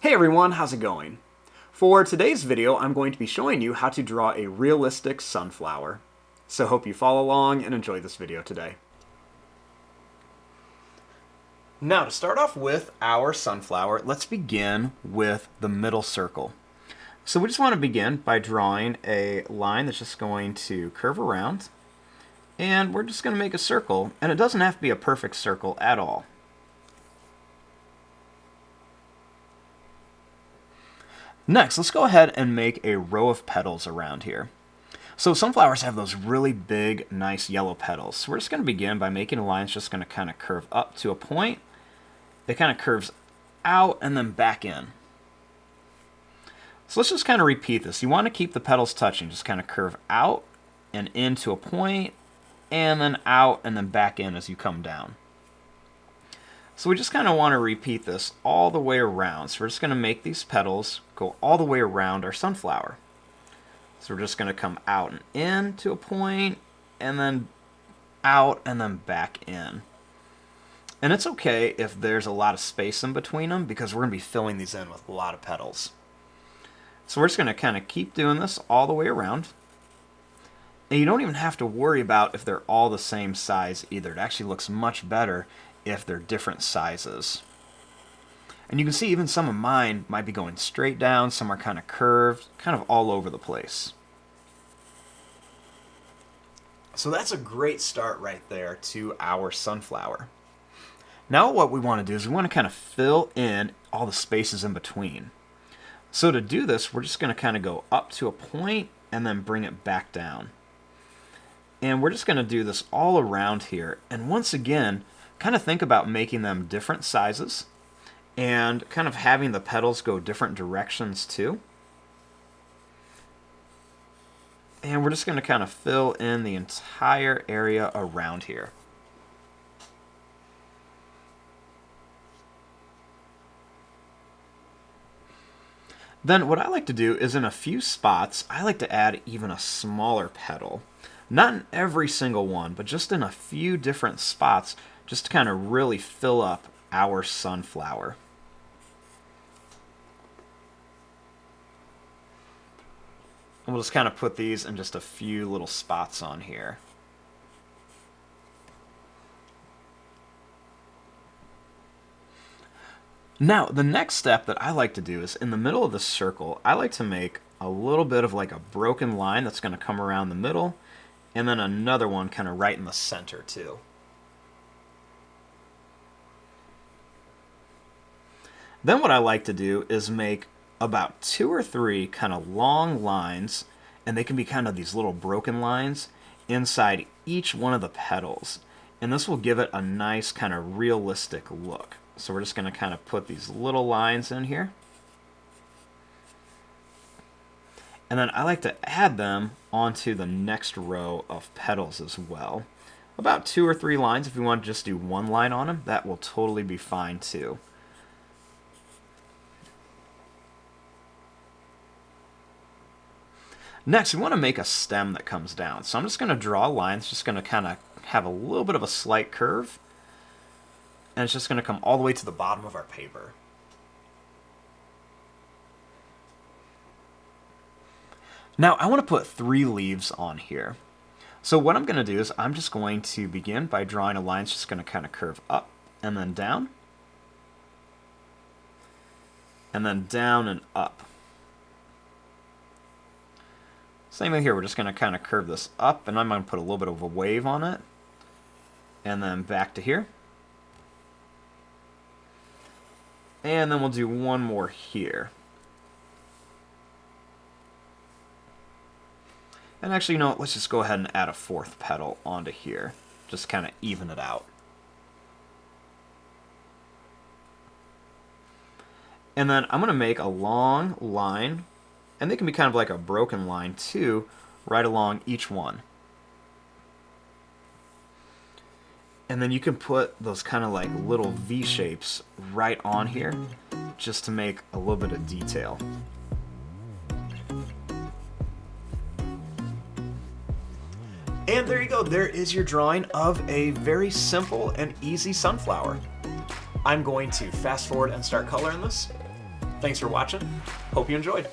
Hey everyone, how's it going? For today's video, I'm going to be showing you how to draw a realistic sunflower. So hope you follow along and enjoy this video today. Now to start off with our sunflower, let's begin with the middle circle. So we just want to begin by drawing a line that's just going to curve around. And we're just going to make a circle, and it doesn't have to be a perfect circle at all. Next, let's go ahead and make a row of petals around here. So sunflowers have those really big, nice yellow petals. So we're just going to begin by making a line that's just going to kind of curve up to a point. It kind of curves out and then back in. So let's just kind of repeat this. You want to keep the petals touching. Just kind of curve out and into a point, and then out and then back in as you come down. So we just kind of want to repeat this all the way around. So we're just going to make these petals go all the way around our sunflower. So we're just going to come out and in to a point, and then out and then back in. And it's okay if there's a lot of space in between them, because we're going to be filling these in with a lot of petals. So we're just going to kind of keep doing this all the way around. And you don't even have to worry about if they're all the same size either. It actually looks much better if they're different sizes. And you can see even some of mine might be going straight down, some are kind of curved, kind of all over the place. So that's a great start right there to our sunflower. Now what we want to do is we want to kind of fill in all the spaces in between. So to do this, we're just going to kind of go up to a point and then bring it back down. And we're just going to do this all around here. And once again, kind of think about making them different sizes and kind of having the petals go different directions too. And we're just going to kind of fill in the entire area around here. Then what I like to do is in a few spots, I like to add even a smaller petal. Not in every single one, but just in a few different spots, just to kind of really fill up our sunflower. And we'll just kind of put these in just a few little spots on here. Now, the next step that I like to do is in the middle of the circle, I like to make a little bit of like a broken line that's going to come around the middle, and then another one kind of right in the center too. Then what I like to do is make about 2 or 3 kind of long lines, and they can be kind of these little broken lines inside each one of the petals. And this will give it a nice kind of realistic look. So we're just going to kind of put these little lines in here. And then I like to add them onto the next row of petals as well. About 2 or 3 lines. If you want to just do one line on them, that will totally be fine too. Next, we want to make a stem that comes down. So I'm just going to draw a line. It's just going to kind of have a little bit of a slight curve. And it's just going to come all the way to the bottom of our paper. Now, I want to put 3 leaves on here. So what I'm going to do is I'm just going to begin by drawing a line that's just going to kind of curve up and then down. And then down and up. Same thing here, we're just going to kind of curve this up, and I'm going to put a little bit of a wave on it. And then back to here. And then we'll do one more here. And actually, you know what, let's just go ahead and add a 4th petal onto here. Just kind of even it out. And then I'm going to make a long line, and they can be kind of like a broken line too, right along each one. And then you can put those kind of like little V shapes right on here, just to make a little bit of detail. And there you go, there is your drawing of a very simple and easy sunflower. I'm going to fast forward and start coloring this. Thanks for watching. Hope you enjoyed.